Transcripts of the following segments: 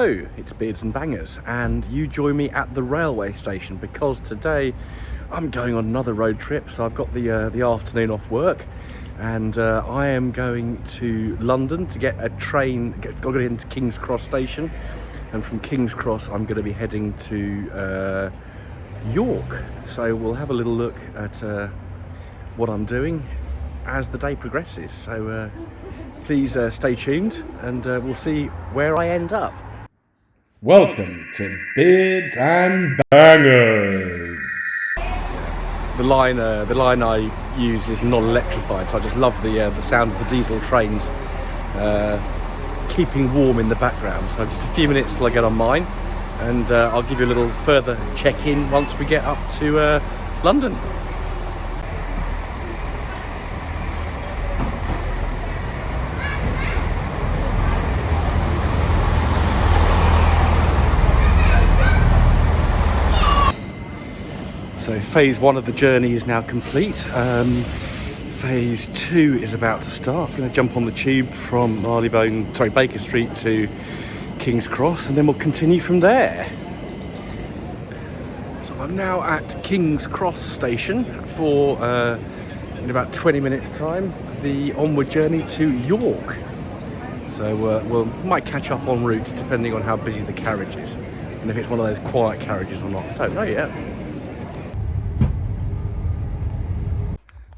Hello, it's Beards and Bangers, and you join me at the railway station because today I'm going on another road trip. So I've got the afternoon off work, and I am going to London to get a train. I've got to get into King's Cross station, and from King's Cross I'm going to be heading to York. So we'll have a little look at what I'm doing as the day progresses. So please stay tuned, and we'll see where I end up. Welcome to Beards and Bangers. The line I use is non-electrified, so I just love the sound of the diesel trains keeping warm in the background. So just a few minutes till I get on mine, and I'll give you a little further check-in once we get up to London. So phase one of the journey is now complete. Phase two is about to start. I'm going to jump on the tube from Baker Street to King's Cross, and then we'll continue from there. So I'm now at King's Cross station for, in about 20 minutes time, the onward journey to York. So we might catch up en route depending on how busy the carriage is, and if it's one of those quiet carriages or not, I don't know yet.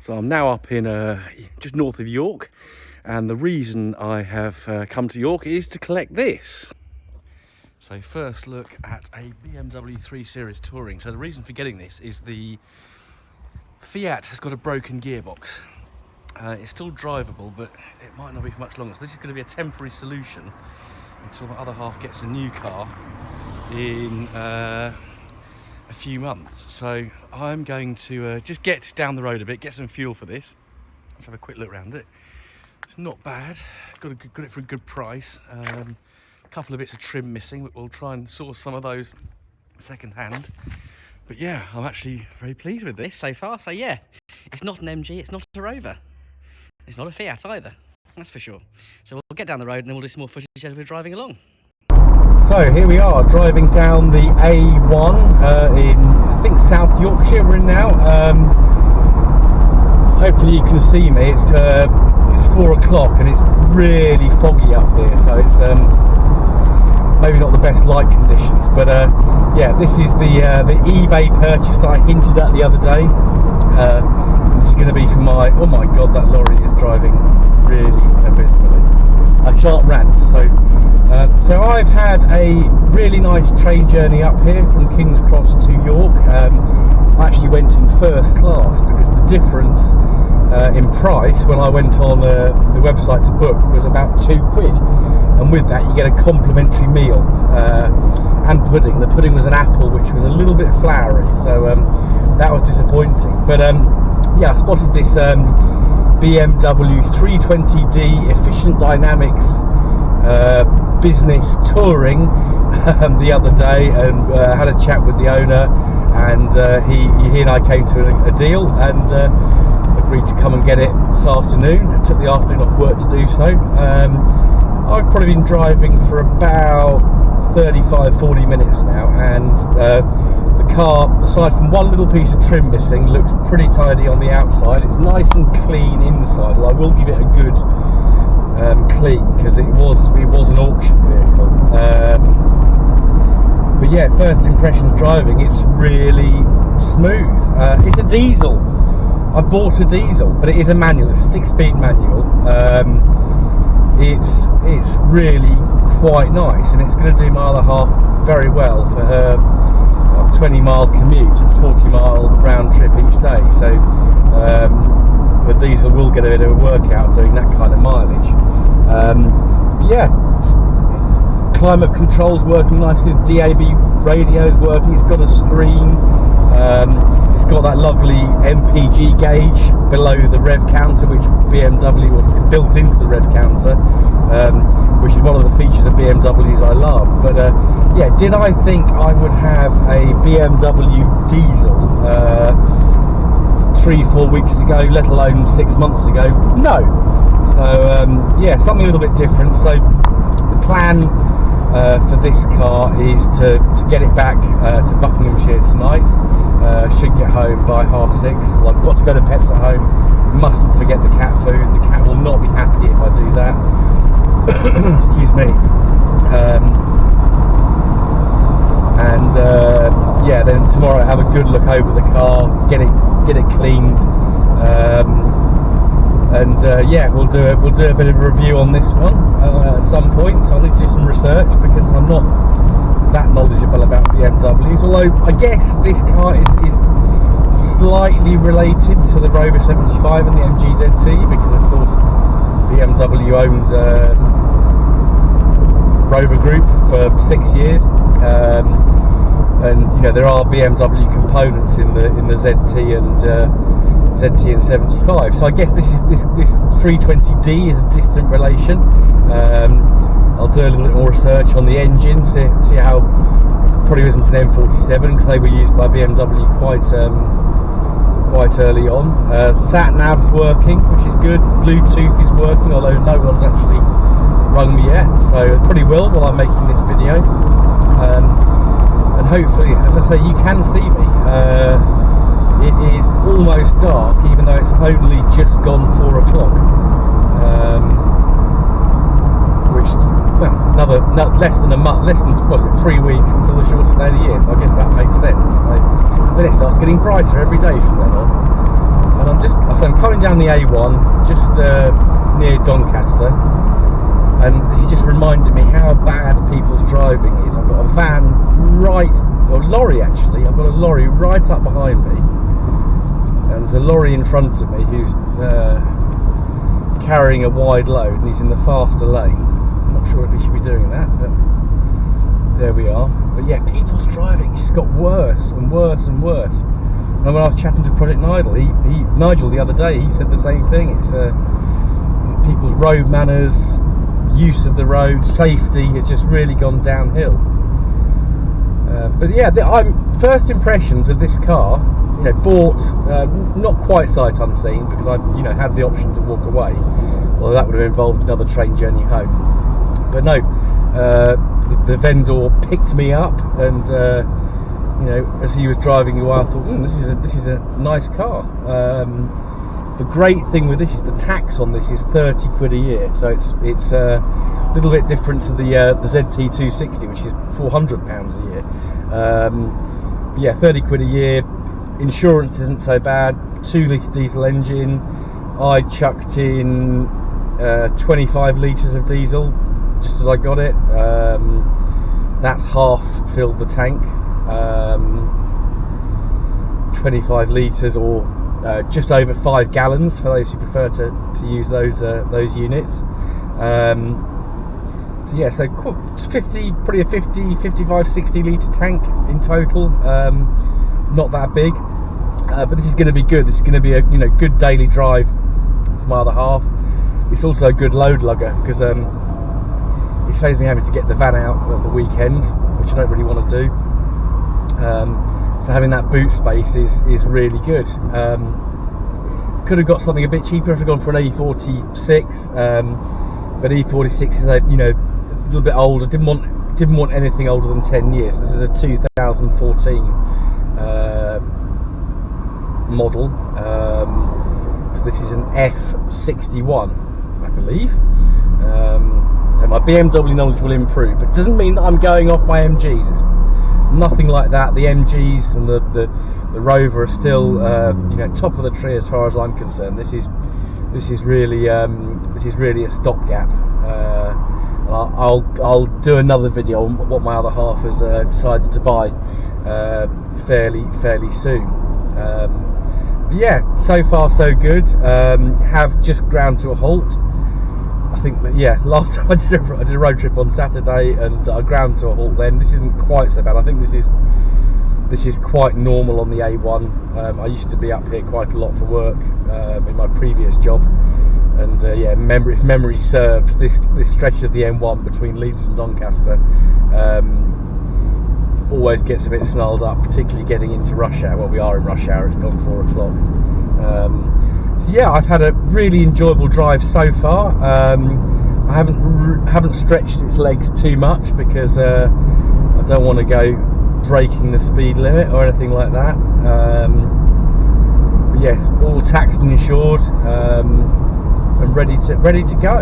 So I'm now up in just north of York, and the reason I have come to York is to collect this. So first look at a BMW 3 Series Touring. So the reason for getting this is the Fiat has got a broken gearbox. It's still drivable, but it might not be for much longer. So this is going to be a temporary solution until my other half gets a new car in a few months. So I'm going to just get down the road a bit, get some fuel for this. Let's have a quick look around it. It's not bad. Got it for a good price. A couple of bits of trim missing, but we'll try and source some of those second hand. But yeah, I'm actually very pleased with this so far. So yeah, it's not an MG, it's not a Rover, it's not a Fiat either, that's for sure. So we'll get down the road and then we'll do some more footage as we're driving along. So here we are, driving down the A1 in, I think, South Yorkshire we're in now. Hopefully you can see me. It's 4 o'clock and it's really foggy up here, so it's maybe not the best light conditions. But yeah, this is the eBay purchase that I hinted at the other day. This is going to be for my, oh my god, that lorry is driving really abysmally. I can't rant. So I've had a really nice train journey up here from King's Cross to York. I actually went in first class because the difference in price when I went on the website to book was about £2, and with that you get a complimentary meal and pudding. The pudding was an apple, which was a little bit floury, so that was disappointing. But yeah, I spotted this BMW 320d Efficient Dynamics business touring the other day, and had a chat with the owner, and he and I came to a deal and agreed to come and get it this afternoon. I took the afternoon off work to do so. I've probably been driving for about 35-40 minutes now, and the car, aside from one little piece of trim missing, looks pretty tidy on the outside. It's nice and clean inside. Well, I will give it a good clean, because it was an auction vehicle. But yeah, first impressions driving, it's really smooth. It's a diesel. I bought a diesel, but it is a manual. It's a 6-speed manual. It's really quite nice, and it's going to do my other half very well for her 20-mile commute. It's 40-mile round trip each day. So the diesel will get a bit of a workout doing that kind of mileage. Yeah, climate control's working nicely, the DAB radio's working, it's got a screen, it's got that lovely MPG gauge below the rev counter, which BMW built into the rev counter, which is one of the features of BMWs I love. But yeah, did I think I would have a BMW diesel 3-4 weeks ago, let alone 6 months ago? No. So yeah, something a little bit different. So the plan for this car is to get it back to Buckinghamshire tonight. Should get home by 6:30. Well, I've got to go to Pets at Home. Mustn't forget the cat food. The cat will not be happy if I do that. Excuse me. Yeah, then tomorrow have a good look over the car, get it cleaned, yeah, we'll do a bit of a review on this one at some point. So I'll need to do some research because I'm not that knowledgeable about BMWs. Although I guess this car is slightly related to the Rover 75 and the MG ZT, because of course BMW owned Rover Group for 6 years. And you know, there are BMW components in the ZT and 75. So I guess this 320D is a distant relation. I'll do a little bit more research on the engine, see how probably isn't an M47 because they were used by BMW quite early on. Sat nav's working, which is good. Bluetooth is working, although no one's actually rung me yet, so it probably will while I'm making this video. And hopefully, as I say, you can see me. It is almost dark, even though it's only just gone 4 o'clock. Which, well, less than 3 weeks until the shortest day of the year. So I guess that makes sense. So then it starts getting brighter every day from then on. And I'm coming down the A1 just near Doncaster. And he just reminded me how bad people's driving is. I've got a van lorry actually. I've got a lorry right up behind me, and there's a lorry in front of me who's carrying a wide load, and he's in the faster lane. I'm not sure if he should be doing that, but there we are. But yeah, people's driving just got worse and worse and worse. And when I was chatting to Project Nigel the other day, he said the same thing. It's people's road manners, use of the road, safety has just really gone downhill. But yeah, first impressions of this car, you know, bought not quite sight unseen, because I, you know, had the option to walk away, although that would have involved another train journey home. But no, the vendor picked me up, and you know, as he was driving away, I thought, this is a nice car. The great thing with this is the tax on this is 30 quid a year, so it's a little bit different to the ZT 260, which is £400 a year. Yeah, 30 quid a year. Insurance isn't so bad. 2 litre diesel engine. I chucked in 25 litres of diesel just as I got it. That's half filled the tank. 25 litres, or just over 5 gallons for those who prefer to use those units. So yeah, so 55, 60 litre tank in total. Not that big, but this is going to be good. This is going to be a good daily drive for my other half. It's also a good load lugger because it saves me having to get the van out at the weekends, which I don't really want to do. So having that boot space is really good. Could have got something a bit cheaper if I'd gone for an E46, but E46 is a little bit older. Didn't want anything older than 10 years. This is a 2014 model, so this is an F61, I believe. So my BMW knowledge will improve, but it doesn't mean that I'm going off my MGs. It's nothing like that. The MGs and the Rover are still top of the tree as far as I'm concerned. This is really a stopgap. I'll do another video on what my other half has decided to buy fairly soon. But yeah, so far so good. Have just ground to a halt. I think that, yeah, last time I did a road trip on Saturday and I ground to a halt then. This isn't quite so bad. I think this is quite normal on the A1. I used to be up here quite a lot for work in my previous job, and yeah, if memory serves, this stretch of the M1 between Leeds and Doncaster always gets a bit snarled up, particularly getting into rush hour. Well, we are in rush hour, it's gone 4 o'clock. So yeah, I've had a really enjoyable drive so far. I haven't stretched its legs too much because I don't want to go breaking the speed limit or anything like that. But yes, all taxed and insured, and ready to go.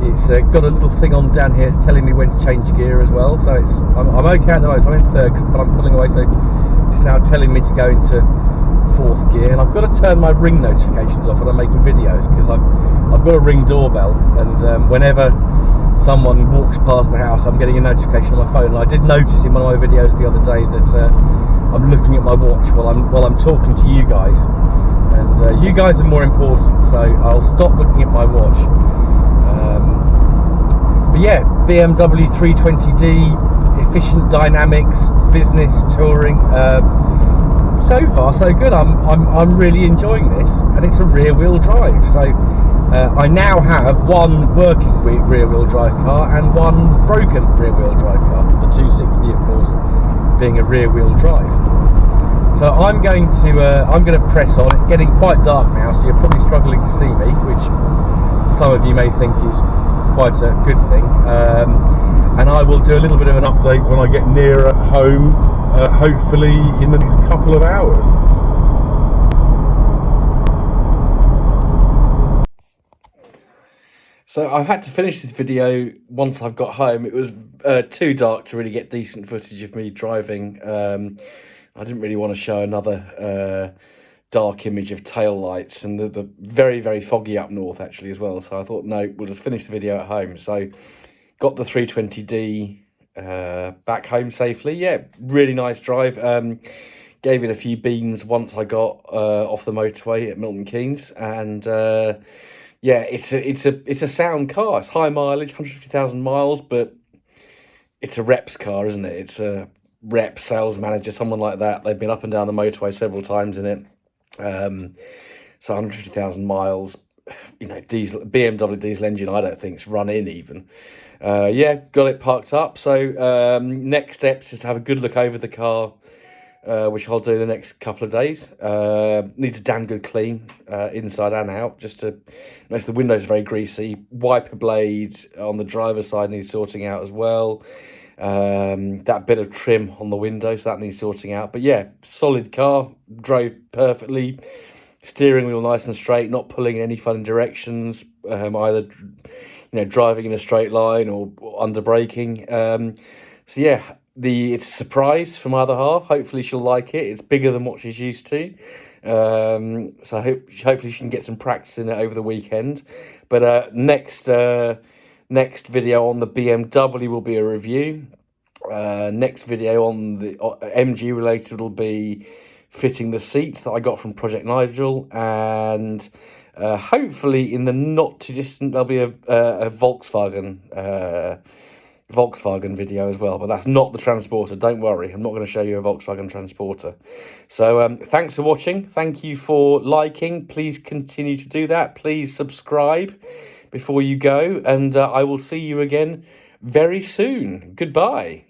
It's got a little thing on down here. It's telling me when to change gear as well. So I'm okay at the moment. I'm in third, but I'm pulling away. So it's now telling me to go into fourth gear, and I've got to turn my ring notifications off when I'm making videos because I've got a ring doorbell, and whenever someone walks past the house, I'm getting a notification on my phone. And I did notice in one of my videos the other day that I'm looking at my watch while I'm talking to you guys, and you guys are more important. So I'll stop looking at my watch. But yeah, BMW 320d, efficient dynamics, business touring. So far so good. I'm really enjoying this, and it's a rear-wheel drive. So I now have one working rear-wheel drive car and one broken rear-wheel drive car. The 260, of course, being a rear-wheel drive. So I'm going to press on. It's getting quite dark now, so you're probably struggling to see me, which some of you may think is quite a good thing. And I will do a little bit of an update when I get nearer home, hopefully in the next couple of hours. So I've had to finish this video once I've got home. It was too dark to really get decent footage of me driving. I didn't really want to show another dark image of tail lights, and the very, very foggy up north actually as well. So I thought, no, we'll just finish the video at home. So got the 320d back home safely. Yeah, really nice drive. Gave it a few beans once I got off the motorway at Milton Keynes, and yeah, it's a sound car. It's high mileage, 150,000 miles, but it's a reps car, isn't it? It's a rep sales manager, someone like that. They've been up and down the motorway several times in it. So 150,000 miles, you know, BMW diesel engine, I don't think's run in even. Yeah, got it parked up. So next steps is to have a good look over the car, which I'll do the next couple of days. Needs a damn good clean inside and out, just to make the windows very greasy. Wiper blade on the driver's side needs sorting out as well. That bit of trim on the window, so that needs sorting out. But yeah, solid car, drove perfectly. Steering wheel nice and straight, not pulling in any funny directions, either driving in a straight line or under braking. So yeah, it's a surprise for my other half. Hopefully she'll like it. It's bigger than what she's used to. So hopefully she can get some practice in it over the weekend. But next video on the BMW will be a review. Next video on the MG related will be fitting the seats that I got from Project Nigel, and hopefully in the not too distant there'll be a Volkswagen video as well, but that's not the Transporter. Don't worry, I'm not going to show you a Volkswagen Transporter. So thanks for watching. Thank you for liking. Please continue to do that. Please subscribe before you go, and I will see you again very soon. Goodbye.